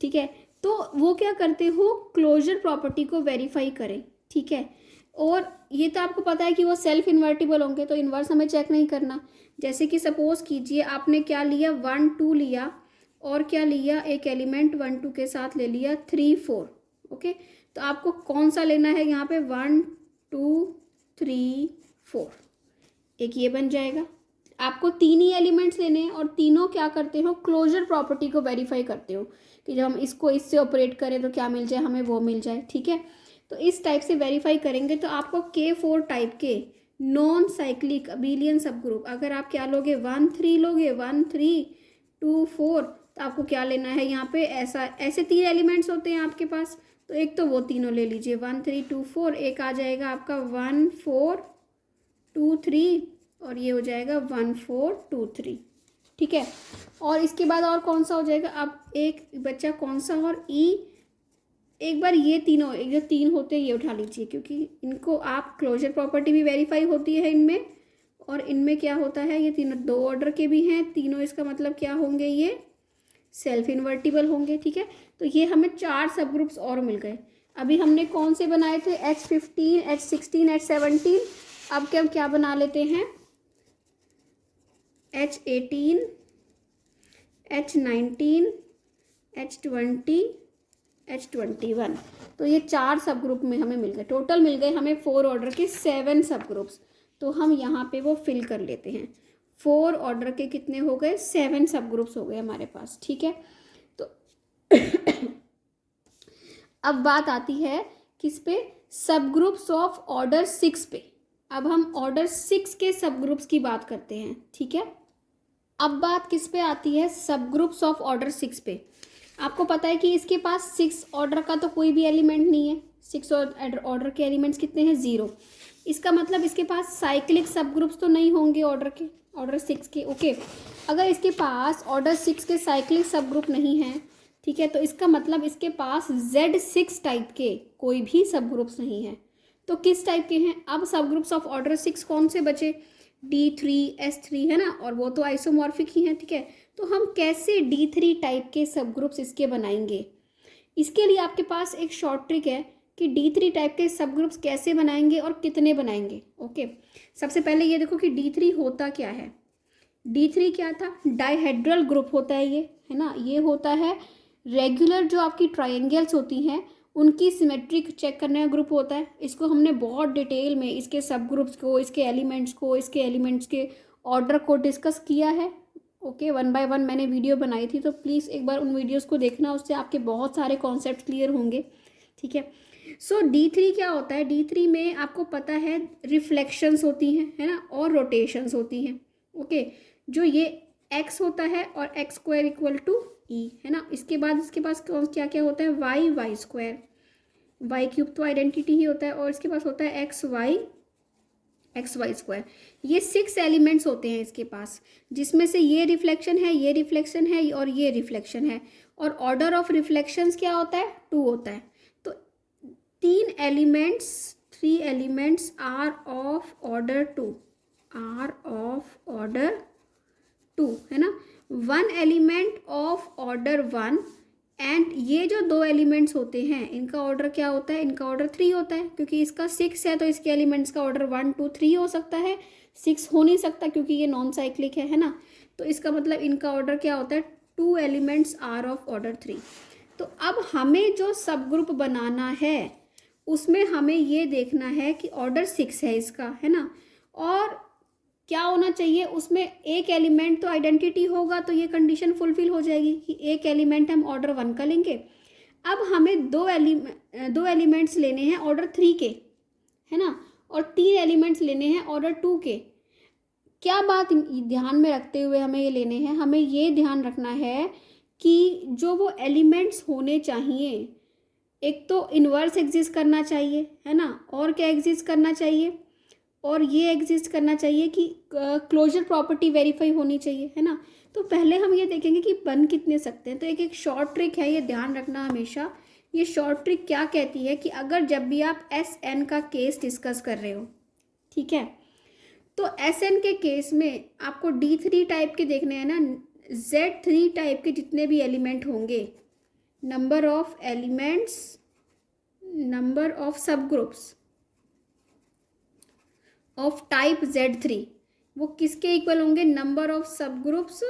ठीक है। तो वो क्या करते हो, क्लोजर प्रॉपर्टी को वेरीफाई करें, ठीक है। और ये तो आपको पता है कि वो सेल्फ इन्वर्टिबल होंगे, तो इन्वर्स हमें चेक नहीं करना। जैसे कि सपोज कीजिए आपने क्या लिया, 1 2 लिया, और क्या लिया, एक एलिमेंट 1 2 के साथ ले लिया 3 4, ओके। तो आपको कौन सा लेना है यहाँ पे, 1 2 3 4, एक ये बन जाएगा। आपको 3 ही एलिमेंट्स लेने हैं और तीनों क्या करते हो, क्लोजर प्रॉपर्टी को वेरीफाई करते हो कि जब हम इसको इससे ऑपरेट करें तो क्या मिल जाए, हमें वो मिल जाए, ठीक है। तो इस टाइप से वेरीफाई करेंगे तो आपको K4 टाइप के नॉन साइक्लिक अबेलियन सब ग्रुप, अगर आप क्या लोगे, 1 3 लोगे, 1 3 2 4, तो आपको क्या लेना है यहाँ पे, ऐसे 3 एलिमेंट्स होते हैं आपके पास, तो एक तो वो तीनों ले लीजिए, 1 3 2 4, एक आ जाएगा आपका 1 4 2 3, और ये हो जाएगा 1 4 2 3, ठीक है। और इसके बाद और कौन सा हो जाएगा, अब एक बच्चा कौन सा, और एक बार ये तीनों, एक जो 3 होते हैं ये उठा लीजिए, क्योंकि इनको आप क्लोजर प्रॉपर्टी भी वेरीफाई होती है इनमें, और इनमें क्या होता है, ये तीनों 2 ऑर्डर के भी हैं तीनों, इसका मतलब क्या होंगे, ये सेल्फ इन्वर्टिबल होंगे, ठीक है। तो ये हमें 4 सब ग्रुप्स और मिल गए। अभी हमने कौन से बनाए थे, H15 H16 H17, अब क्या बना लेते हैं, H18 H19 H20 H21। तो ये 4 सब ग्रुप में हमें मिल गए, टोटल मिल गए हमें 4 ऑर्डर के 7 सब ग्रुप्स। तो हम यहाँ पे वो फिल कर लेते हैं, 4 ऑर्डर के कितने हो गए, 7 सब ग्रुप्स हो गए हमारे पास, ठीक है। तो अब बात आती है किस पे, सब ग्रुप्स ऑफ ऑर्डर 6 पे। अब हम ऑर्डर 6 के सब ग्रुप्स की बात करते हैं, ठीक है। अब बात किस पे आती है, सब ग्रुप्स ऑफ ऑर्डर 6 पे। आपको पता है कि इसके पास 6 ऑर्डर का तो कोई भी एलिमेंट नहीं है, 6 ऑर्डर के एलिमेंट्स कितने हैं? 0। इसका मतलब इसके पास साइक्लिक सब ग्रुप्स तो नहीं होंगे ऑर्डर 6 के। ओके, अगर इसके पास ऑर्डर 6 के साइक्लिक सब ग्रुप नहीं है, ठीक है, तो इसका मतलब इसके पास Z6 टाइप के कोई भी सब ग्रुप्स नहीं है। तो किस टाइप के हैं? अब सब ग्रुप्स ऑफ ऑर्डर 6 कौन से बचे? D3, S3 है ना, और वो तो आइसोमॉर्फिक ही है, ठीक है। तो हम कैसे D3 टाइप के सब ग्रुप्स इसके बनाएंगे? इसके लिए आपके पास एक शॉर्ट ट्रिक है कि D3 टाइप के सब ग्रुप्स कैसे बनाएंगे और कितने बनाएंगे। ओके, सबसे पहले ये देखो कि D3 होता क्या है। D3 क्या था? डाइहेड्रल ग्रुप होता है ये, है ना। ये होता है रेगुलर जो आपकी ट्रायंगल्स होती हैं उनकी सिमेट्रिक चेक करने का ग्रुप होता है। इसको हमने बहुत डिटेल में इसके सब ग्रुप्स को, इसके एलिमेंट्स के ऑर्डर को डिस्कस किया है। ओके, 1 बाय 1 मैंने वीडियो बनाई थी, तो प्लीज़ एक बार उन वीडियोस को देखना, उससे आपके बहुत सारे कॉन्सेप्ट क्लियर होंगे, ठीक है। सो D3 क्या होता है? D3 में आपको पता है रिफ्लेक्शंस होती हैं, है ना, और रोटेशंस होती हैं। ओके, जो ये x होता है और x² = E, है ना। इसके बाद इसके पास क्या क्या होता है? y² y³ तो आइडेंटिटी ही होता है, और इसके पास होता है xy²। ये 6 एलिमेंट्स होते हैं इसके पास, जिसमें से ये रिफ्लेक्शन है, ये रिफ्लेक्शन है और ये रिफ्लेक्शन है। और ऑर्डर ऑफ रिफ्लेक्शंस क्या होता है? 2 होता है। तो 3 एलिमेंट्स आर ऑफ ऑर्डर 2, है ना। 1 एलिमेंट ऑफ ऑर्डर 1, एंड ये जो 2 एलिमेंट्स होते हैं इनका ऑर्डर क्या होता है? इनका ऑर्डर 3 होता है, क्योंकि इसका 6 है तो इसके एलिमेंट्स का ऑर्डर 1, 2, 3 हो सकता है। 6 हो नहीं सकता क्योंकि ये नॉन साइक्लिक है ना। तो इसका मतलब इनका ऑर्डर क्या होता है? 2 एलिमेंट्स आर ऑफ ऑर्डर 3। तो अब हमें जो सब ग्रुप बनाना है उसमें हमें ये देखना है कि ऑर्डर 6 है इसका, है ना, और क्या होना चाहिए उसमें? एक एलिमेंट तो आइडेंटिटी होगा, तो ये कंडीशन फुलफिल हो जाएगी कि एक एलिमेंट हम ऑर्डर 1 का लेंगे। अब हमें दो एलिमेंट्स लेने हैं ऑर्डर 3 के, है ना, और 3 एलिमेंट्स लेने हैं ऑर्डर 2 के। क्या बात ध्यान में रखते हुए हमें ये लेने हैं? हमें ये ध्यान रखना है कि जो वो एलिमेंट्स होने चाहिए, एक तो इन्वर्स एग्जिस्ट करना चाहिए, है ना, और क्या एग्जिस्ट करना चाहिए? और ये एग्जिस्ट करना चाहिए कि क्लोजर प्रॉपर्टी वेरीफाई होनी चाहिए, है ना। तो पहले हम ये देखेंगे कि बन कितने सकते हैं। तो एक शॉर्ट ट्रिक है, ये ध्यान रखना हमेशा। ये शॉर्ट ट्रिक क्या कहती है कि अगर जब भी आप SN का केस डिस्कस कर रहे हो, ठीक है, तो SN के केस में आपको D3 टाइप के देखने हैं ना। Z3 टाइप के जितने भी एलिमेंट होंगे, number of subgroups of type Z3, वो किसके इक्वल होंगे? Number of subgroups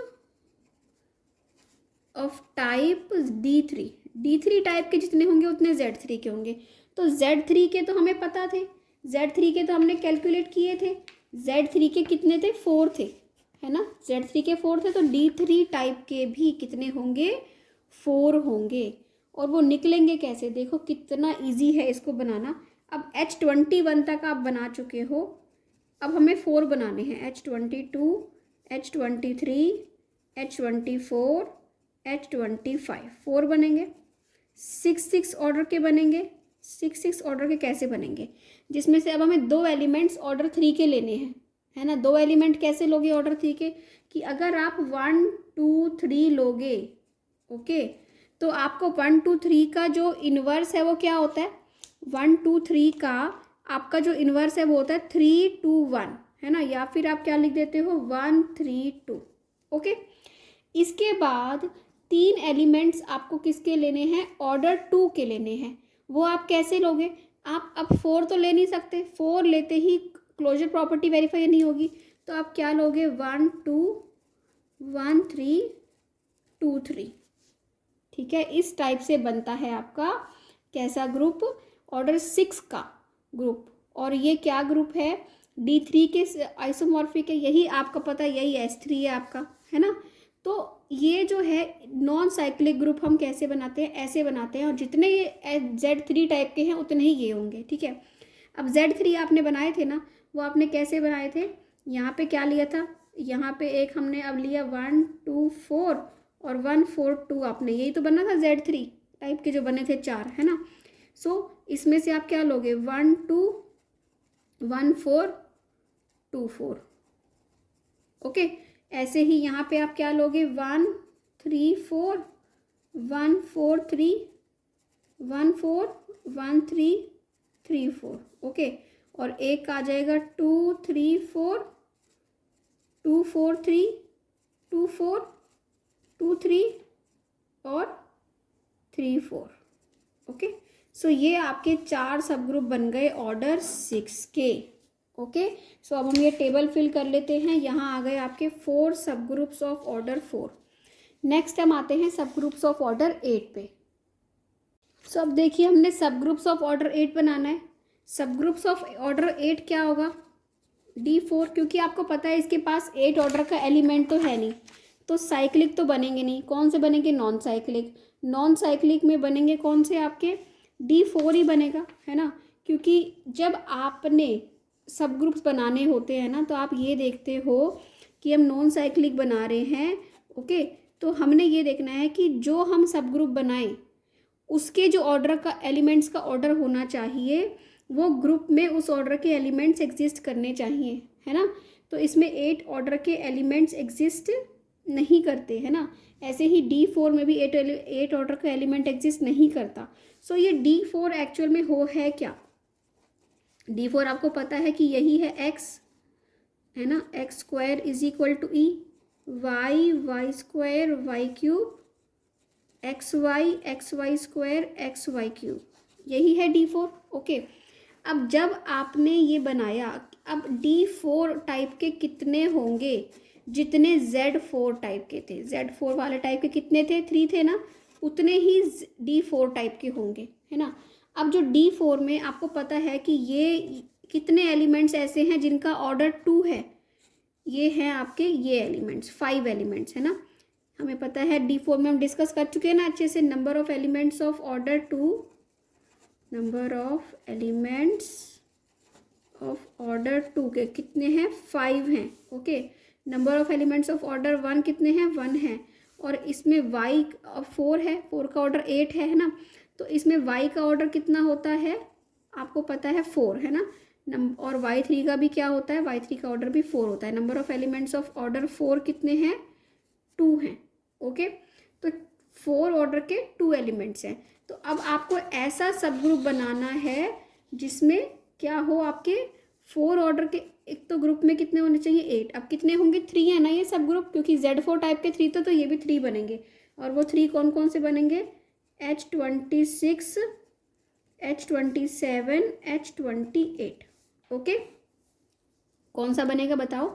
of type D3 type के जितने होंगे उतने Z3 के होंगे। तो Z3 के तो हमें पता थे, Z3 के तो हमने कैलकुलेट किए थे। Z3 के कितने थे? 4 थे, है ना। Z3 के 4 थे, तो D3 टाइप के भी कितने होंगे? 4 होंगे। और वो निकलेंगे कैसे? देखो कितना इजी है इसको बनाना। अब H21 तक आप बना चुके हो, अब हमें 4 बनाने हैं। H22, H23, H24, H25, 4 बनेंगे। 6 ऑर्डर के बनेंगे। 6 ऑर्डर के कैसे बनेंगे? जिसमें से अब हमें 2 एलिमेंट्स ऑर्डर 3 के लेने हैं, है ना। 2 एलिमेंट कैसे लोगे ऑर्डर 3 के? कि अगर आप 1, 2, 3 लोगे, ओके, तो आपको 1, 2, 3 का जो इन्वर्स है वो क्या होता है? 1, 2, 3 का आपका जो इन्वर्स है वो होता है 3, 2, 1, है ना। या फिर आप क्या लिख देते हो? 1, 3, 2। ओके, इसके बाद 3 एलिमेंट्स आपको किसके लेने हैं? ऑर्डर 2 के लेने हैं। वो आप कैसे लोगे? आप अब 4 तो ले नहीं सकते, 4 लेते ही क्लोजर प्रॉपर्टी वेरीफाई नहीं होगी। तो आप क्या लोगे? 1, 2, 1, 3, 2, 3, ठीक है। इस टाइप से बनता है आपका कैसा ग्रुप? ऑर्डर 6 का ग्रुप। और ये क्या ग्रुप है? D3 के आइसोमॉर्फिक है, यही आपका पता है, यही S3 है आपका, है ना। तो ये जो है नॉन साइक्लिक ग्रुप हम कैसे बनाते हैं? ऐसे बनाते हैं, और जितने ये Z3 टाइप के हैं उतने ही ये होंगे, ठीक है। अब Z3 आपने बनाए थे ना, वो आपने कैसे बनाए थे? यहाँ पे क्या लिया था? यहाँ पे एक हमने अब लिया 1, 2, 4 और 1, 4, 2, आपने यही तो बना था Z3 टाइप के जो बने थे 4, है ना। सो इसमें से आप क्या लोगे, 1 2 1 4 2 4। ओके, ऐसे ही यहाँ पे आप क्या लोगे, 1 3 4 1 4 3 1 4 1 3 3 4। ओके, और एक आ जाएगा 2 3 4 2 4 3 2 4 2 3 और 3 4। ओके, सो ये आपके 4 सब ग्रुप बन गए ऑर्डर 6 के। ओके, सो अब हम ये टेबल फिल कर लेते हैं। यहाँ आ गए आपके 4 सब ग्रुप्स ऑफ ऑर्डर 4। नेक्स्ट हम आते हैं सब ग्रुप्स ऑफ ऑर्डर 8 पे। सो अब देखिए, हमने सब ग्रुप्स ऑफ ऑर्डर 8 बनाना है। सब ग्रुप्स ऑफ ऑर्डर 8 क्या होगा, D4, क्योंकि आपको पता है इसके पास 8 ऑर्डर का एलिमेंट तो है नहीं, तो साइक्लिक तो बनेंगे नहीं। कौन से बनेंगे, नॉन साइक्लिक। नॉन साइक्लिक में बनेंगे कौन से, आपके D4 ही बनेगा, है ना। क्योंकि जब आपने सब ग्रुप्स बनाने होते हैं ना, तो आप ये देखते हो कि हम नॉन साइक्लिक बना रहे हैं। ओके, तो हमने ये देखना है कि जो हम सब ग्रुप बनाएं उसके जो ऑर्डर का एलिमेंट्स का ऑर्डर होना चाहिए, वो ग्रुप में उस ऑर्डर के एलिमेंट्स एग्जिस्ट करने चाहिए, है ना। तो इसमें 8 ऑर्डर के एलिमेंट्स एग्जिस्ट नहीं करते, है ना। ऐसे ही D4 में भी 8 ऑर्डर का एलिमेंट एग्जिस्ट नहीं करता। सो ये D4 एक्चुअल में है क्या, D4 आपको पता है कि यही है x, है ना। x square is equal to e, y square y cube, x y square x y cube, यही है D4। ओके, अब जब आपने ये बनाया, अब D4 टाइप के कितने होंगे, जितने Z4 टाइप के थे, Z4 वाले टाइप के कितने थे, 3 थे ना, उतने ही D4 टाइप के होंगे, है ना। अब जो D4 में आपको पता है कि ये कितने एलिमेंट्स ऐसे हैं जिनका ऑर्डर 2 है, ये हैं आपके ये एलिमेंट्स, 5 एलिमेंट्स, है ना। हमें पता है D4 में हम डिस्कस कर चुके हैं ना अच्छे से, number of elements of order 2, number of elements of order 2 के कितने हैं, 5 हैं। Okay, number of elements of order 1 कितने हैं, 1 है। और इसमें y 4 है, 4 का ऑर्डर 8 है ना। तो इसमें y का ऑर्डर कितना होता है, आपको पता है 4, है ना। और y3 का भी क्या होता है, y3 का ऑर्डर भी 4 होता है। Number of elements of order 4 कितने हैं, 2 हैं। ओके, तो 4 ऑर्डर के 2 एलिमेंट्स हैं। तो अब आपको ऐसा सब ग्रुप बनाना है जिसमें क्या हो, आपके 4 ऑर्डर के, एक तो ग्रुप में कितने होने चाहिए, 8। अब कितने होंगे, 3 है ना ये सब ग्रुप, क्योंकि Z4 टाइप के 3 तो ये भी 3 बनेंगे। और वो 3 कौन कौन से बनेंगे, H26 H27 H28। ओके, कौन सा बनेगा बताओ,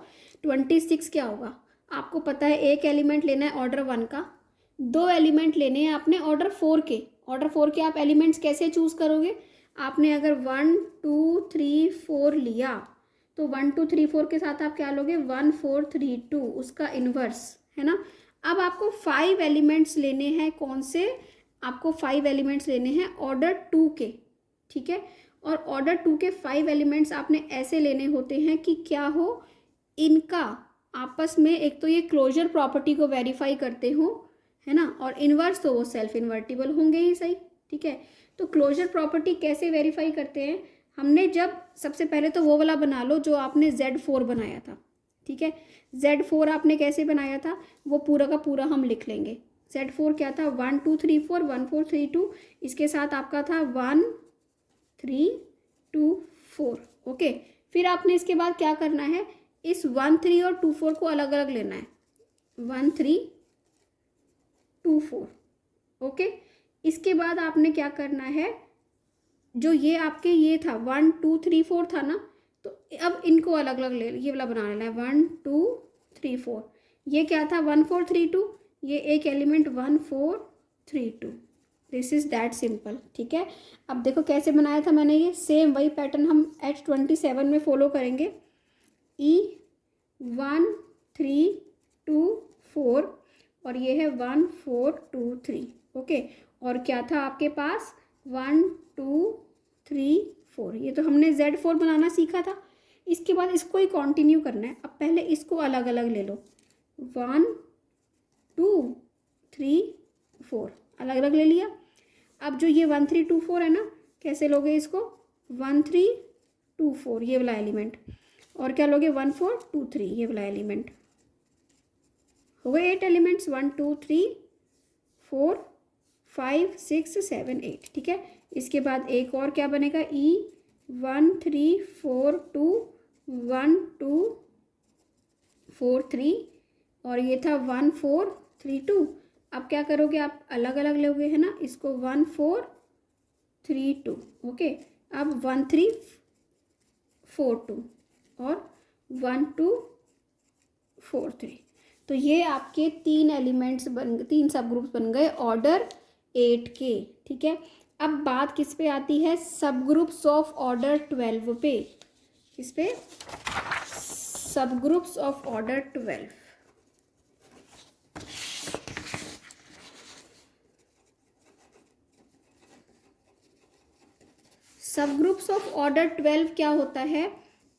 26 क्या होगा, आपको पता है एक एलिमेंट लेना है ऑर्डर 1 का, 2 एलिमेंट लेने हैं आपने ऑर्डर 4 के। ऑर्डर 4 के आप एलिमेंट्स कैसे चूज करोगे, आपने अगर 1 2 3 4 लिया तो 1 2 3 4 के साथ आप क्या लोगे, 1 4 3 2, उसका इन्वर्स, है ना। अब आपको 5 एलिमेंट्स लेने हैं, कौन से, आपको 5 एलिमेंट्स लेने हैं ऑर्डर 2 के, ठीक है। और ऑर्डर 2 के 5 एलिमेंट्स आपने ऐसे लेने होते हैं कि क्या हो, इनका आपस में एक तो ये क्लोजर प्रॉपर्टी को वेरीफाई करते हो, है ना। और इन्वर्स तो वो सेल्फ इन्वर्टिबल होंगे ही, सही, ठीक है। तो क्लोजर प्रॉपर्टी कैसे वेरीफाई करते हैं, हमने जब सबसे पहले तो वो वाला बना लो जो आपने Z4 बनाया था, ठीक है। Z4 आपने कैसे बनाया था, वो पूरा का पूरा हम लिख लेंगे। Z4 क्या था, 1 2 3 4 1 4 3 2, इसके साथ आपका था 1 3 2 4। ओके, फिर आपने इसके बाद क्या करना है, इस 1 3 और 2 4 को अलग अलग लेना है, 1 3 2 4। ओके, इसके बाद आपने क्या करना है, जो ये आपके ये था 1 2 3 4 था ना, तो अब इनको अलग अलग ले, ये वाला बनाना है 1 2 3 4। ये क्या था 1 4 3 2, ये एक element 1 4 3 2। This is that simple, ठीक है। अब देखो कैसे बनाया था मैंने, ये सेम वही पैटर्न हम H27 में फॉलो करेंगे। E 1 3 2 4 और ये है 1 4 2 3। ओके, और क्या था आपके पास 1 2 3 4, ये तो हमने Z4 बनाना सीखा था। इसके बाद इसको ही कंटिन्यू करना है। अब पहले इसको अलग अलग ले लो, 1 2 3 4 अलग अलग ले लिया। अब जो ये 1 3 2 4 है ना, कैसे लोगे इसको, 1 3 2 4 ये वाला एलिमेंट, और क्या लोगे 1 4 2 3 ये वाला एलिमेंट। हो गए 8 एलिमेंट्स, 1 2 3 4 5 6 7 8। ठीक है, इसके बाद एक और क्या बनेगा, E 1 3 4 2 1 2 4 3, और ये था 1 4 3 2। अब क्या करोगे आप, अलग अलग लोगे है ना इसको, 1 4 3 2। ओके, अब 1 3 4 2 और 1 2 4 3। तो ये आपके 3 एलिमेंट्स बन, 3 सब ग्रुप्स बन गए ऑर्डर 8 के। ठीक है, अब बात किस पे आती है, सब ग्रुप्स ऑफ ऑर्डर 12 पे। किस पे, सब ग्रुप्स ऑफ ऑर्डर 12। सब ग्रुप्स ऑफ ऑर्डर 12 क्या होता है,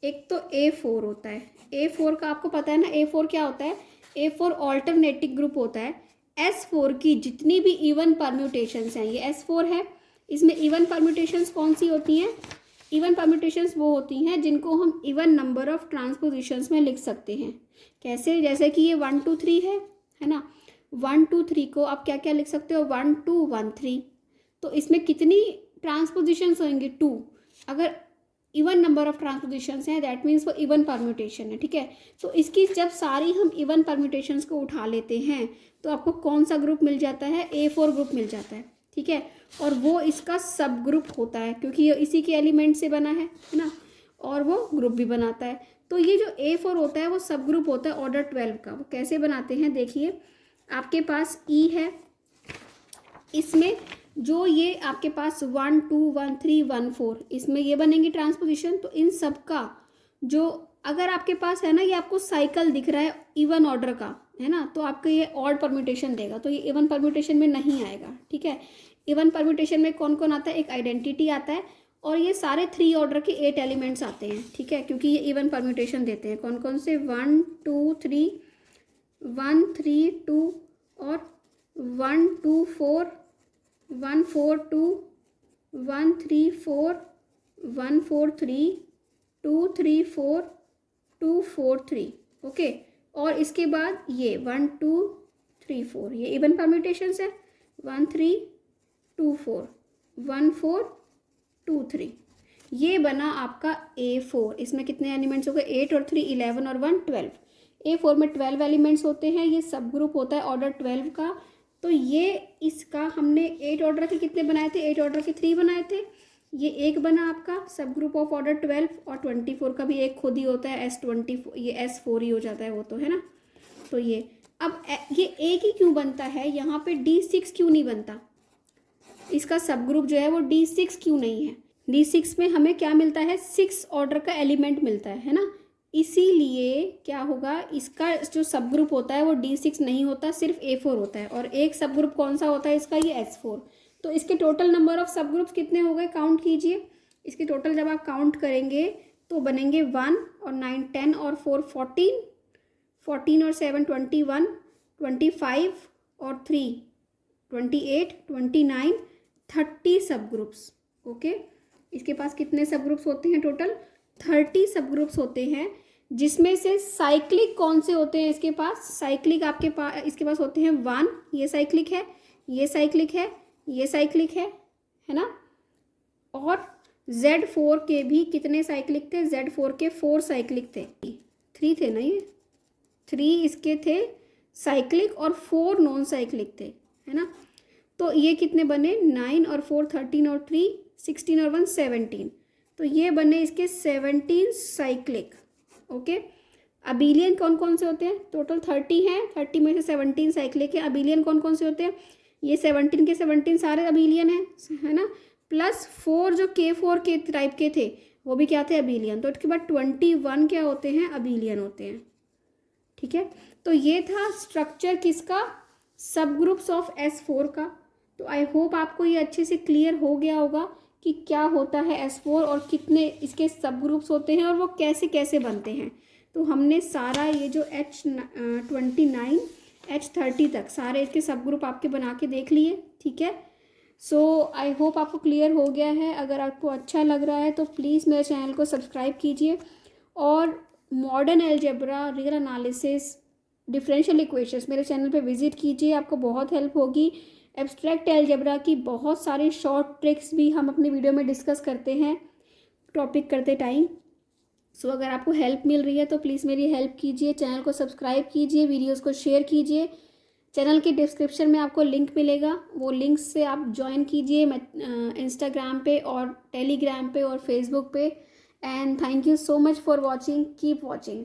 एक तो A4 होता है। A4 का आपको पता है ना, A4 क्या होता है, A4 ऑल्टरनेटिव ग्रुप होता है। S4 की जितनी भी इवन परम्यूटेशंस हैं, ये S4 है, इसमें इवन परम्यूटेशंस कौन सी होती हैं, इवन परम्यूटेशंस वो होती हैं जिनको हम इवन नंबर ऑफ ट्रांसपोजिशंस में लिख सकते हैं। कैसे, जैसे कि ये 1 2 3 है ना, 1 2 3 को आप क्या क्या लिख सकते हो, 1 2 1 3। तो इसमें कितनी ट्रांसपोजिशंस होंगे, 2। अगर इवन नंबर ऑफ ट्रांसपोजिशंस हैं दैट मीन्स वो इवन परम्यूटेशन है। ठीक है, तो इसकी जब सारी हम इवन परम्यूटेशंस को उठा लेते हैं तो आपको कौन सा ग्रुप मिल जाता है, A4 ग्रुप मिल जाता है। ठीक है, और वो इसका सब ग्रुप होता है क्योंकि ये इसी के एलिमेंट से बना है ना, और वो ग्रुप भी बनाता है। तो ये जो A4 होता है वो सब ग्रुप होता है ऑर्डर 12 का। वो कैसे बनाते हैं, देखिए आपके पास E है, इसमें जो ये आपके पास 1 2 1 3 1 4 इसमें ये बनेंगी ट्रांसपोजिशन। तो इन सब का जो, अगर आपके पास है ना, ये आपको साइकिल दिख रहा है इवन ऑर्डर का है ना, तो आपको ये ऑड परम्यूटेशन देगा, तो ये इवन परम्यूटेशन में नहीं आएगा। ठीक है, इवन परम्यूटेशन में कौन कौन आता है, एक आइडेंटिटी आता है, और ये सारे 3 ऑर्डर के 8 एलिमेंट्स आते हैं। ठीक है, क्योंकि ये इवन परम्यूटेशन देते हैं। कौन कौन से, 1 2 3 1 3 2 और 1 2 4 1 4 2 1 3 4 1 4 3 2 3 4 2 4 3। ओके, और इसके बाद ये 1 2 3 4 ये इवन परम्यूटेशंस है, 1 3 2 4 1 4 2 3। ये बना आपका A4। इसमें कितने एलिमेंट्स हो गए, 8 और 3 11 और 1 12। A4 में 12 एलिमेंट्स होते हैं, ये सब ग्रुप होता है ऑर्डर 12 का। तो ये इसका हमने 8 ऑर्डर के कितने बनाए थे, 8 ऑर्डर के 3 बनाए थे। ये एक बना आपका सब ग्रुप ऑफ ऑर्डर 12, और 24 का भी एक खुद ही होता है, S24, ये S4 ही हो जाता है वो तो है ना। तो ये अब ये एक ही क्यों बनता है, यहाँ पे D6 क्यों नहीं बनता, इसका सब ग्रुप जो है वो D6 क्यों नहीं है। D6 में हमें क्या मिलता है, 6 ऑर्डर का एलिमेंट मिलता है ना, इसीलिए क्या होगा, इसका जो सब ग्रुप होता है वो D6 नहीं होता, सिर्फ A4 होता है। और एक सब ग्रुप कौन सा होता है इसका, ये S4। तो इसके total number of subgroups कितने हो गए, काउंट कीजिए। इसके टोटल जब आप काउंट करेंगे तो बनेंगे 1 और 9 10 और 4 14, 14 और 7 21, 25 और 3 28, 29 30 सब ग्रुप्स। ओके, इसके पास कितने सब ग्रुप्स होते हैं, टोटल 30 सब ग्रुप्स होते हैं, जिसमें से साइक्लिक कौन से होते हैं इसके पास, साइक्लिक आपके पास इसके पास होते हैं 1, ये साइक्लिक है, ये साइक्लिक है, ये साइक्लिक है ना। और Z4 के भी कितने साइक्लिक थे, Z4 के 4 साइक्लिक थे, 3 थे ना, ये 3 इसके थे साइक्लिक और 4 नॉन साइक्लिक थे है ना। तो ये कितने बने, 9 और 4 13 और 3 16 और 1 17। तो ये बने इसके 17 साइक्लिक। ओके, अबिलियन कौन कौन से होते हैं, टोटल 30 हैं, 30 में से 17 साइक्लिक है। अबिलियन कौन कौन से होते हैं, ये 17 के 17 सारे अबिलियन है ना, प्लस 4 जो K4 के टाइप के थे वो भी क्या थे, अबिलियन। तो इसके बाद 21 क्या होते हैं, अबिलियन होते हैं। ठीक है, तो ये था स्ट्रक्चर किसका, सब ग्रुप्स ऑफ S4 का। तो आई होप आपको ये अच्छे से क्लियर हो गया होगा कि क्या होता है S4 और कितने इसके सब ग्रुप्स होते हैं और वो कैसे कैसे बनते हैं। तो हमने सारा ये जो H29 H30 तक सारे इसके सब ग्रुप आपके बना के देख लिए। ठीक है, सो आई होप आपको क्लियर हो गया है। अगर आपको अच्छा लग रहा है तो प्लीज़ मेरे चैनल को सब्सक्राइब कीजिए और modern algebra, real analysis, differential equations मेरे चैनल पे विजिट कीजिए, आपको बहुत हेल्प होगी। एब्स्ट्रैक्ट अलजेब्रा की बहुत सारी शॉर्ट ट्रिक्स भी हम अपनी वीडियो में डिस्कस करते हैं टॉपिक करते टाइम। सो अगर आपको हेल्प मिल रही है तो प्लीज़ मेरी हेल्प कीजिए, चैनल को सब्सक्राइब कीजिए, वीडियोस को शेयर कीजिए। चैनल के डिस्क्रिप्शन में आपको लिंक मिलेगा, वो लिंक से आप ज्वाइन कीजिए इंस्टाग्राम पे और टेलीग्राम पे और फेसबुक पे। And thank you so much for watching, keep watching.